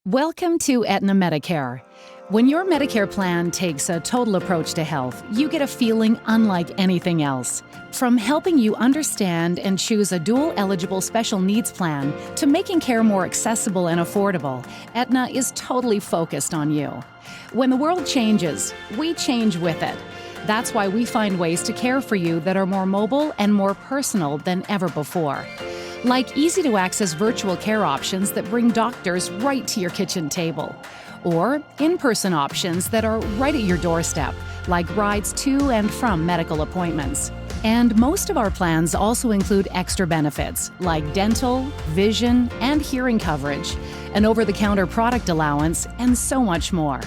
Welcome to Aetna Medicare. When your Medicare plan takes a total approach to health, you get a feeling unlike anything else. From helping you understand and choose a dual-eligible special needs plan to making care more accessible and affordable, Aetna is totally focused on you. When the world changes, we change with it. That's why we find ways to care for you that are more mobile and more personal than ever before. Like easy-to-access virtual care options that bring doctors right to your kitchen table. Or in-person options that are right at your doorstep, like rides to and from medical appointments. And most of our plans also include extra benefits, like dental, vision, and hearing coverage, an over-the-counter product allowance, and so much more.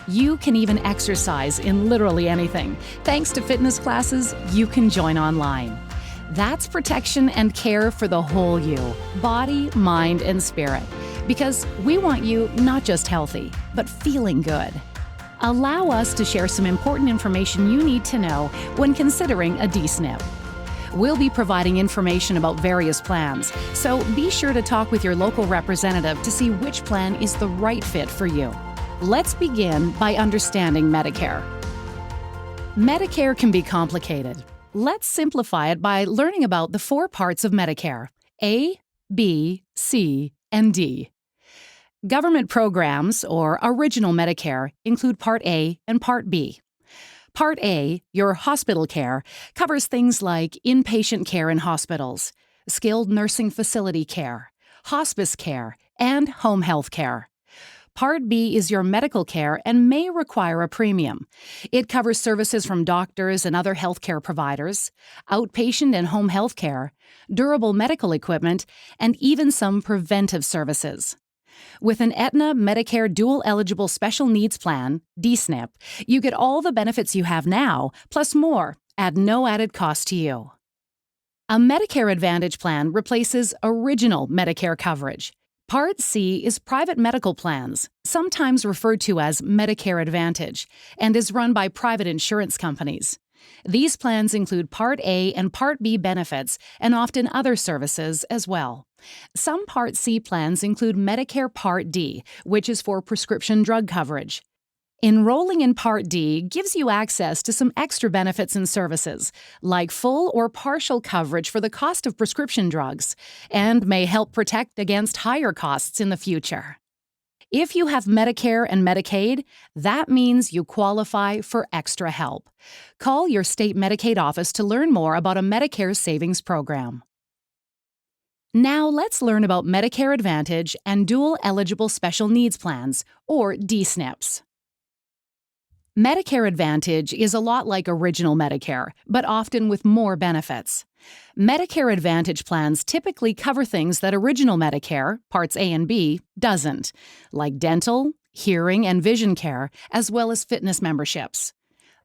You can even exercise in literally anything. Thanks to fitness classes you can join online. That's protection and care for the whole you, body, mind, and spirit. Because we want you not just healthy, but feeling good. Allow us to share some important information you need to know when considering a DSNP. We'll be providing information about various plans, so be sure to talk with your local representative to see which plan is the right fit for you. Let's begin by understanding Medicare. Medicare can be complicated. Let's simplify it by learning about the 4 parts of Medicare: A, B, C, and D. Government programs, or Original Medicare, include Part A and Part B. Part A, your hospital care, covers things like inpatient care in hospitals, skilled nursing facility care, hospice care, and home health care. Part B is your medical care and may require a premium. It covers services from doctors and other healthcare providers, outpatient and home health care, durable medical equipment, and even some preventive services. With an Aetna Medicare Dual-Eligible Special Needs Plan, DSNP, you get all the benefits you have now, plus more, at no added cost to you. A Medicare Advantage plan replaces original Medicare coverage. Part C is private medical plans, sometimes referred to as Medicare Advantage, and is run by private insurance companies. These plans include Part A and Part B benefits and often other services as well. Some Part C plans include Medicare Part D, which is for prescription drug coverage. Enrolling in Part D gives you access to some extra benefits and services, like full or partial coverage for the cost of prescription drugs, and may help protect against higher costs in the future. If you have Medicare and Medicaid, that means you qualify for extra help. Call your state Medicaid office to learn more about a Medicare savings program. Now let's learn about Medicare Advantage and Dual-Eligible Special Needs Plans, or DSNPs. Medicare Advantage is a lot like Original Medicare, but often with more benefits. Medicare Advantage plans typically cover things that Original Medicare, Parts A and B, doesn't, like dental, hearing, and vision care, as well as fitness memberships.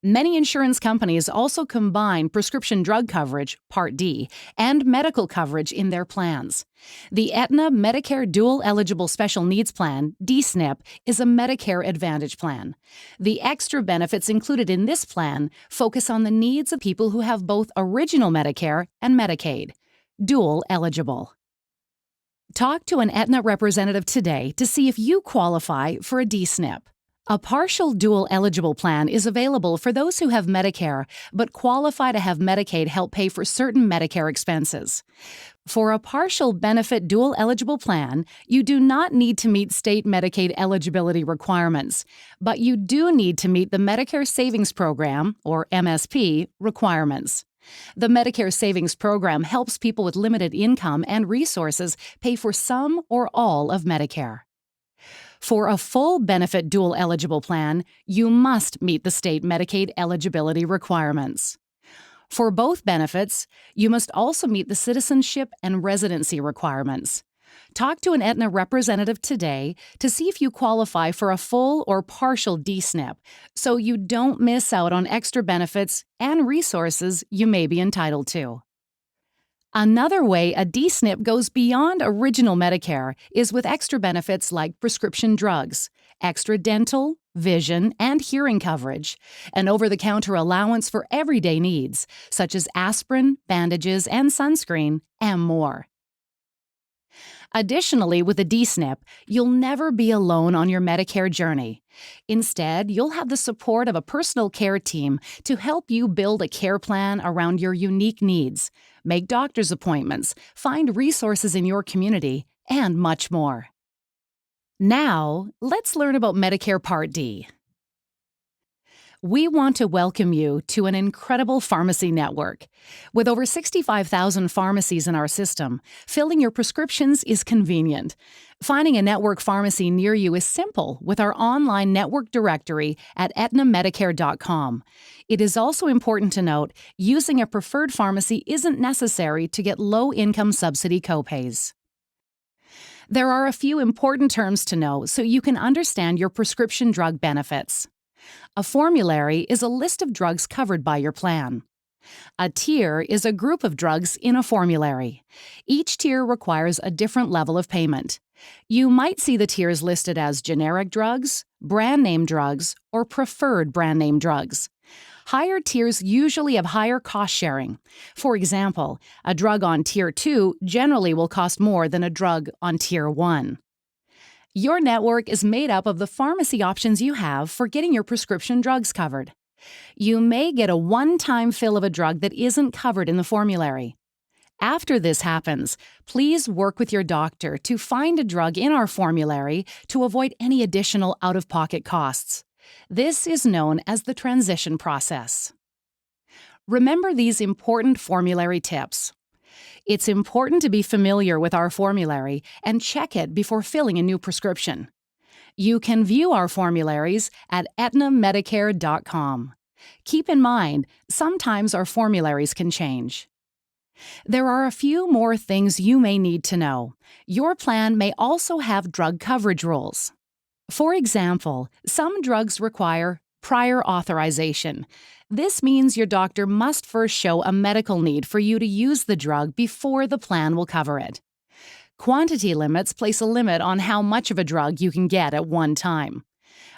Many insurance companies also combine prescription drug coverage, Part D, and medical coverage in their plans. The Aetna Medicare Dual-Eligible Special Needs Plan, DSNP, is a Medicare Advantage plan. The extra benefits included in this plan focus on the needs of people who have both Original Medicare and Medicaid, dual eligible. Talk to an Aetna representative today to see if you qualify for a DSNP. A partial dual-eligible plan is available for those who have Medicare but qualify to have Medicaid help pay for certain Medicare expenses. For a partial benefit dual-eligible plan, you do not need to meet state Medicaid eligibility requirements, but you do need to meet the Medicare Savings Program, or MSP, requirements. The Medicare Savings Program helps people with limited income and resources pay for some or all of Medicare. For a full benefit dual-eligible plan, you must meet the state Medicaid eligibility requirements. For both benefits, you must also meet the citizenship and residency requirements. Talk to an Aetna representative today to see if you qualify for a full or partial DSNP, so you don't miss out on extra benefits and resources you may be entitled to. Another way a DSNP goes beyond Original Medicare is with extra benefits like prescription drugs, extra dental, vision, and hearing coverage, an over-the-counter allowance for everyday needs, such as aspirin, bandages, and sunscreen, and more. Additionally, with a DSNP, you'll never be alone on your Medicare journey. Instead, you'll have the support of a personal care team to help you build a care plan around your unique needs, make doctor's appointments, find resources in your community, and much more. Now, let's learn about Medicare Part D. We want to welcome you to an incredible pharmacy network. With over 65,000 pharmacies in our system, filling your prescriptions is convenient. Finding a network pharmacy near you is simple with our online network directory at aetnamedicare.com. It is also important to note, using a preferred pharmacy isn't necessary to get low-income subsidy copays. There are a few important terms to know so you can understand your prescription drug benefits. A formulary is a list of drugs covered by your plan. A tier is a group of drugs in a formulary. Each tier requires a different level of payment. You might see the tiers listed as generic drugs, brand name drugs, or preferred brand name drugs. Higher tiers usually have higher cost sharing. For example, a drug on Tier 2 generally will cost more than a drug on Tier 1. Your network is made up of the pharmacy options you have for getting your prescription drugs covered. You may get a one-time fill of a drug that isn't covered in the formulary. After this happens, please work with your doctor to find a drug in our formulary to avoid any additional out-of-pocket costs. This is known as the transition process. Remember these important formulary tips. It's important to be familiar with our formulary and check it before filling a new prescription. You can view our formularies at aetnamedicare.com. Keep in mind, sometimes our formularies can change. There are a few more things you may need to know. Your plan may also have drug coverage rules. For example, some drugs require prior authorization. This means your doctor must first show a medical need for you to use the drug before the plan will cover it. Quantity limits place a limit on how much of a drug you can get at one time.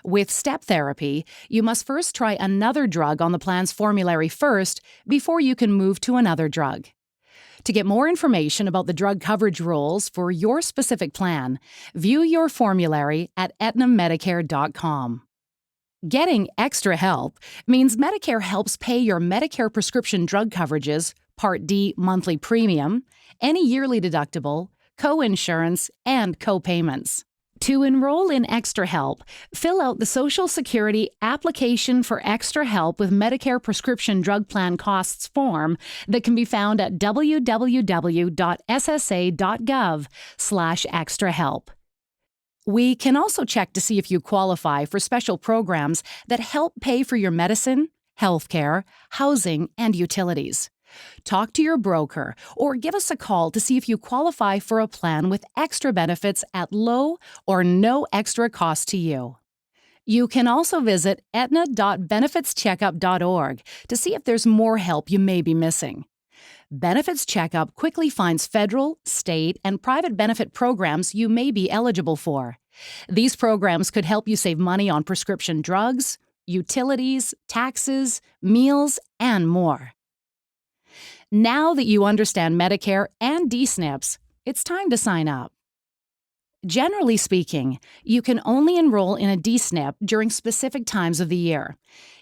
With step therapy, you must first try another drug on the plan's formulary first before you can move to another drug. To get more information about the drug coverage rules for your specific plan, view your formulary at aetnamedicare.com. Getting extra help means Medicare helps pay your Medicare prescription drug coverages, Part D monthly premium, any yearly deductible, co-insurance, and co-payments. To enroll in Extra Help, fill out the Social Security Application for Extra Help with Medicare Prescription Drug Plan Costs form that can be found at www.ssa.gov/extrahelp. We can also check to see if you qualify for special programs that help pay for your medicine, healthcare, housing, and utilities. Talk to your broker or give us a call to see if you qualify for a plan with extra benefits at low or no extra cost to you. You can also visit aetna.benefitscheckup.org to see if there's more help you may be missing. Benefits Checkup quickly finds federal, state, and private benefit programs you may be eligible for. These programs could help you save money on prescription drugs, utilities, taxes, meals, and more. Now that you understand Medicare and DSNPs, it's time to sign up. Generally speaking, you can only enroll in a DSNP during specific times of the year.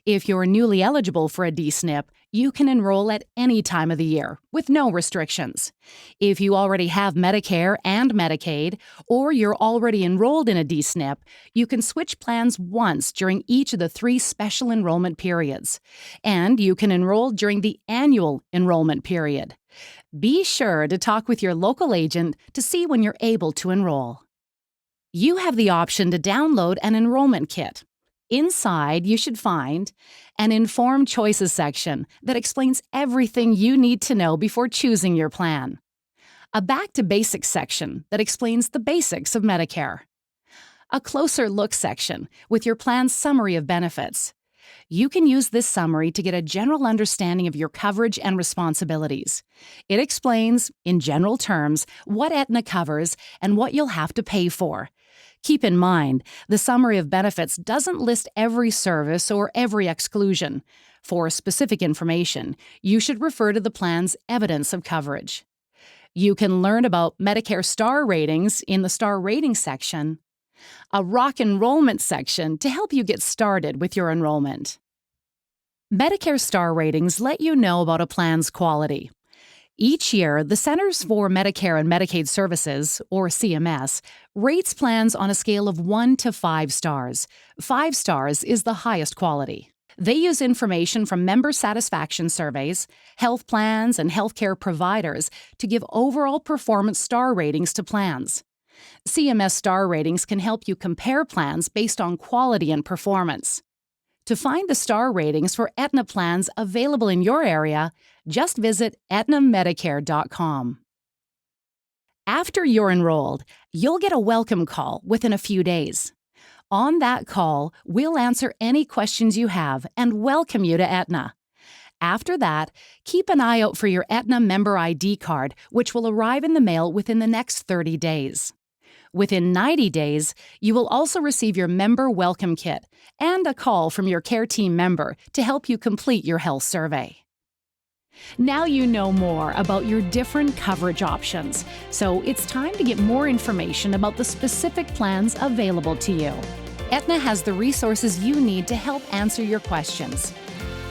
If you're newly eligible for a DSNP, you can enroll at any time of the year, with no restrictions. If you already have Medicare and Medicaid, or you're already enrolled in a DSNP, you can switch plans once during each of the 3 special enrollment periods. And you can enroll during the annual enrollment period. Be sure to talk with your local agent to see when you're able to enroll. You have the option to download an enrollment kit. Inside, you should find an Informed Choices section that explains everything you need to know before choosing your plan, a Back to Basics section that explains the basics of Medicare, a Closer Look section with your plan's summary of benefits. You can use this summary to get a general understanding of your coverage and responsibilities. It explains, in general terms, what Aetna covers and what you'll have to pay for. Keep in mind, the summary of benefits doesn't list every service or every exclusion. For specific information, you should refer to the plan's evidence of coverage. You can learn about Medicare star ratings in the star rating section, a rock enrollment section to help you get started with your enrollment. Medicare star ratings let you know about a plan's quality. Each year, the Centers for Medicare and Medicaid Services, or CMS, rates plans on a scale of 1 to 5 stars. 5 stars is the highest quality. They use information from member satisfaction surveys, health plans, and healthcare providers to give overall performance star ratings to plans. CMS star ratings can help you compare plans based on quality and performance. To find the star ratings for Aetna plans available in your area, just visit aetnamedicare.com. After you're enrolled, you'll get a welcome call within a few days. On that call, we'll answer any questions you have and welcome you to Aetna. After that, keep an eye out for your Aetna member ID card, which will arrive in the mail within the next 30 days. Within 90 days, you will also receive your member welcome kit and a call from your care team member to help you complete your health survey. Now you know more about your different coverage options, so it's time to get more information about the specific plans available to you. Aetna has the resources you need to help answer your questions,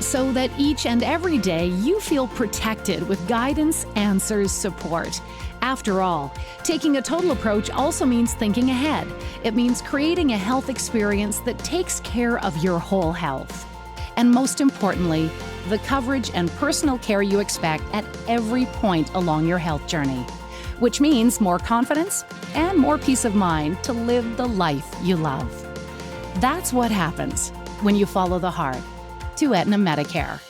so that each and every day you feel protected with guidance, answers, support. After all, taking a total approach also means thinking ahead. It means creating a health experience that takes care of your whole health. And most importantly, the coverage and personal care you expect at every point along your health journey, which means more confidence and more peace of mind to live the life you love. That's what happens when you follow the heart to Aetna Medicare.